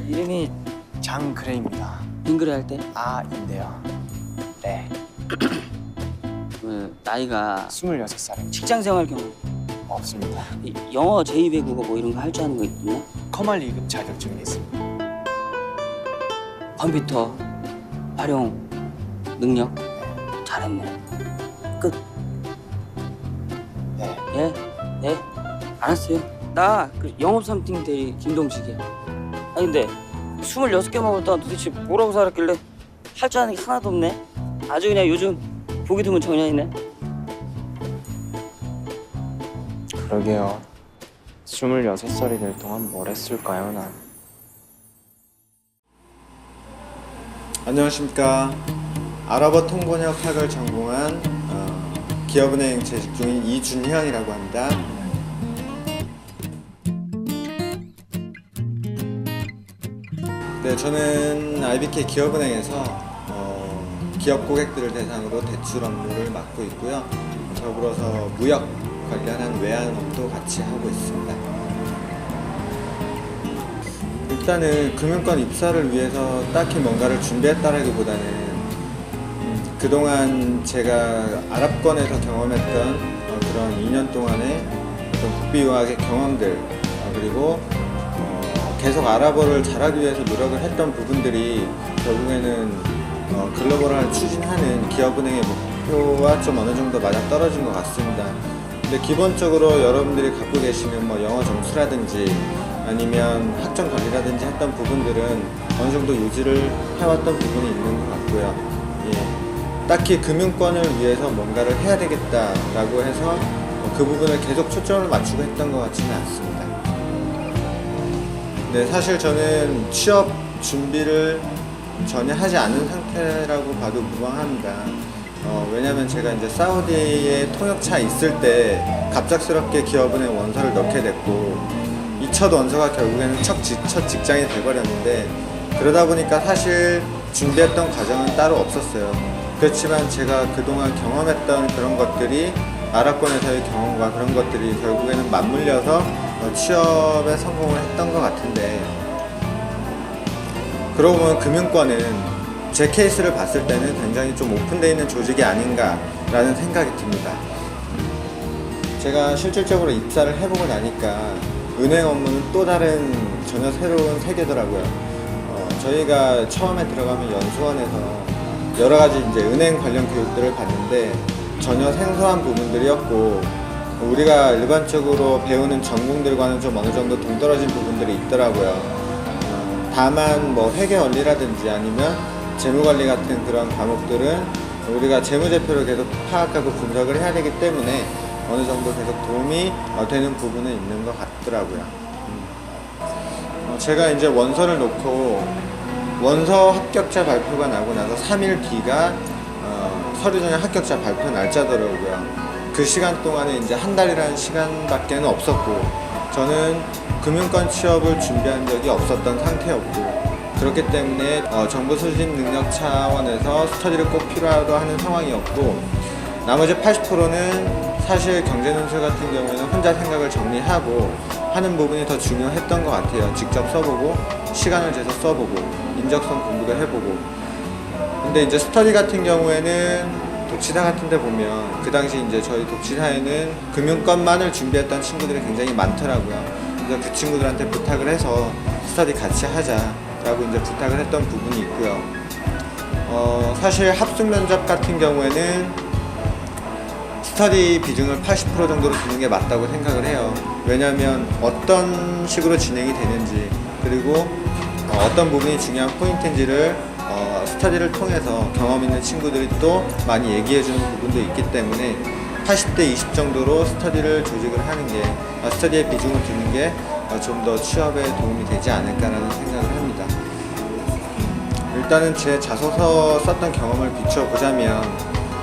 이름이 장그레이입니다. 빙그레 할 때? 인데요. 네. 나이가 26살입니다. 직장생활 경험 없습니다. 영어 제2 외국어 뭐 이런 거 할 줄 아는 거 있나? 커말 2급 자격증이 있습니다. 컴퓨터 활용 능력 잘했네. 끝. 네. 예? 네? 알았어요. 나 그 영업 3팀 대리 김동식이야. 아니 근데 26개 먹었다가 도대체 뭐라고 살았길래 할 줄 아는 게 하나도 없네. 아주 그냥 요즘 보기 드문 청년이네. 그러게요. 26살이 될 동안 뭘 했을까요, 난? 안녕하십니까. 아랍어 통번역 학을 전공한 기업은행 재직 중인 이준형이라고 합니다. 네, 저는 IBK 기업은행에서 기업 고객들을 대상으로 대출 업무를 맡고 있고요. 더불어서 무역 관련한 외환업도 같이 하고 있습니다. 일단은 금융권 입사를 위해서 딱히 뭔가를 준비했다라기보다는 그동안 제가 아랍권에서 경험했던 그런 2년 동안의 어떤 국비 유학의 경험들 그리고 계속 아랍어를 잘하기 위해서 노력을 했던 부분들이 결국에는 글로벌화를 추진하는 기업은행의 목표와 좀 어느 정도 맞아떨어진 것 같습니다. 근데 기본적으로 여러분들이 갖고 계시는 뭐 영어 점수라든지 아니면 학점 관리라든지 했던 부분들은 어느 정도 유지를 해왔던 부분이 있는 것 같고요. 예. 딱히 금융권을 위해서 뭔가를 해야 되겠다라고 해서 그 부분을 계속 초점을 맞추고 했던 것 같지는 않습니다. 네, 사실 저는 취업 준비를 전혀 하지 않은 상태라고 봐도 무방합니다. 왜냐면 제가 이제 사우디에 통역차 있을 때 갑작스럽게 기업은행 원서를 넣게 됐고 이 첫 원서가 결국에는 첫 직장이 돼버렸는데 그러다 보니까 사실 준비했던 과정은 따로 없었어요. 그렇지만 제가 그동안 경험했던 그런 것들이 아랍권에서의 경험과 그런 것들이 결국에는 맞물려서 취업에 성공을 했던 것 같은데 그러고 보면 금융권은 제 케이스를 봤을 때는 굉장히 좀 오픈되어 있는 조직이 아닌가라는 생각이 듭니다. 제가 실질적으로 입사를 해보고 나니까 은행 업무는 또 다른 전혀 새로운 세계더라고요. 저희가 처음에 들어가면 연수원에서 여러 가지 이제 은행 관련 교육들을 받는데 전혀 생소한 부분들이었고 우리가 일반적으로 배우는 전공들과는 좀 어느 정도 동떨어진 부분들이 있더라고요. 다만 뭐 회계 원리라든지 아니면 재무관리 같은 그런 과목들은 우리가 재무제표를 계속 파악하고 분석을 해야 되기 때문에 어느 정도 계속 도움이 되는 부분은 있는 것 같더라고요. 제가 이제 원서를 놓고 원서 합격자 발표가 나고 나서 3일 뒤가 서류 전형 합격자 발표 날짜더라고요. 그 시간 동안에 이제 한 달이라는 시간밖에는 없었고 저는 금융권 취업을 준비한 적이 없었던 상태였고 그렇기 때문에 정보 수집 능력 차원에서 스터디를 꼭 필요하다 하는 상황이었고 나머지 80%는 사실 경제논술 같은 경우에는 혼자 생각을 정리하고 하는 부분이 더 중요했던 것 같아요. 직접 써보고 시간을 재서 써보고 인적성 공부도 해보고 근데 이제 스터디 같은 경우에는 독치사 같은 데 보면 그 당시 이제 저희 독치사에는 금융권만을 준비했던 친구들이 굉장히 많더라고요. 그래서 그 친구들한테 부탁을 해서 스터디 같이 하자라고 이제 부탁을 했던 부분이 있고요. 사실 합숙 면접 같은 경우에는 스터디 비중을 80% 정도로 두는 게 맞다고 생각을 해요. 왜냐하면 어떤 식으로 진행이 되는지 그리고 어떤 부분이 중요한 포인트인지를 스터디를 통해서 경험 있는 친구들이 또 많이 얘기해주는 부분도 있기 때문에 80대 20 정도로 스터디를 조직을 하는 게 스터디에 비중을 두는 게 좀 더 취업에 도움이 되지 않을까라는 생각을 합니다. 일단은 제 자소서 썼던 경험을 비춰보자면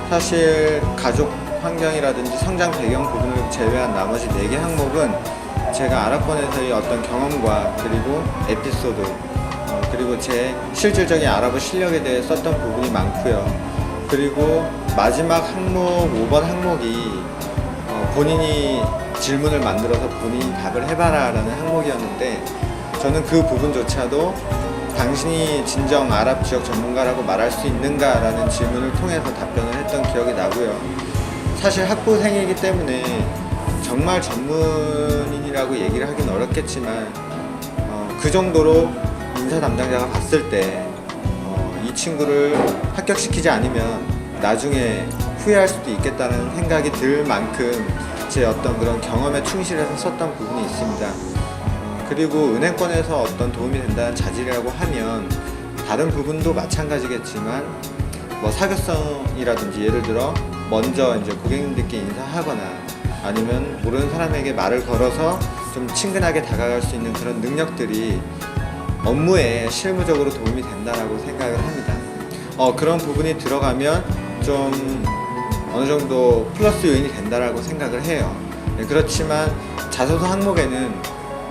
사실 가족 환경이라든지 성장 배경 부분을 제외한 나머지 4개 항목은 제가 아랍권에서의 어떤 경험과 그리고 에피소드 그리고 제 실질적인 아랍어 실력에 대해 썼던 부분이 많고요. 그리고 마지막 항목 5번 항목이 본인이 질문을 만들어서 본인이 답을 해봐라 라는 항목이었는데 저는 그 부분조차도 당신이 진정 아랍 지역 전문가라고 말할 수 있는가라는 질문을 통해서 답변을 했던 기억이 나고요. 사실 학부생이기 때문에 정말 전문인이라고 얘기를 하긴 어렵겠지만 그 정도로 인사 담당자가 봤을 때 이 친구를 합격시키지 않으면 나중에 후회할 수도 있겠다는 생각이 들 만큼 제 어떤 그런 경험에 충실해서 썼던 부분이 있습니다. 그리고 은행권에서 어떤 도움이 된다는 자질이라고 하면 다른 부분도 마찬가지겠지만 뭐 사교성이라든지 예를 들어 먼저 이제 고객님들께 인사하거나 아니면 모르는 사람에게 말을 걸어서 좀 친근하게 다가갈 수 있는 그런 능력들이 업무에 실무적으로 도움이 된다라고 생각을 합니다. 그런 부분이 들어가면 좀 어느 정도 플러스 요인이 된다라고 생각을 해요. 그렇지만 자소서 항목에는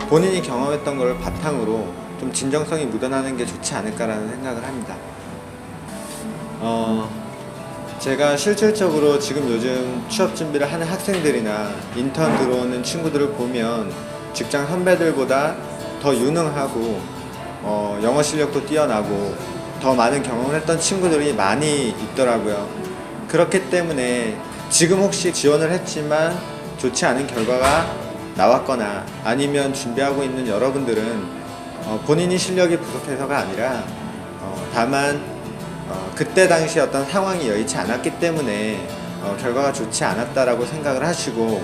본인이 경험했던 걸 바탕으로 좀 진정성이 묻어나는 게 좋지 않을까라는 생각을 합니다. 제가 실질적으로 지금 요즘 취업 준비를 하는 학생들이나 인턴 들어오는 친구들을 보면 직장 선배들보다 더 유능하고 영어 실력도 뛰어나고 더 많은 경험을 했던 친구들이 많이 있더라고요. 그렇기 때문에 지금 혹시 지원을 했지만 좋지 않은 결과가 나왔거나 아니면 준비하고 있는 여러분들은 본인이 실력이 부족해서가 아니라 다만 그때 당시 어떤 상황이 여의치 않았기 때문에 결과가 좋지 않았다라고 생각을 하시고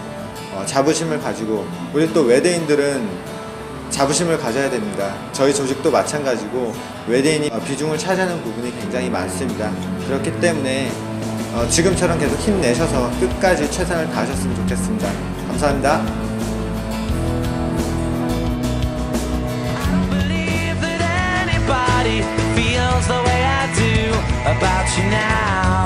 자부심을 가지고, 우리 또 외대인들은 자부심을 가져야 됩니다. 저희 조직도 마찬가지고 외대인이 비중을 차지하는 부분이 굉장히 많습니다. 그렇기 때문에 지금처럼 계속 힘내셔서 끝까지 최선을 다하셨으면 좋겠습니다. 감사합니다. Feels the way I do about you now.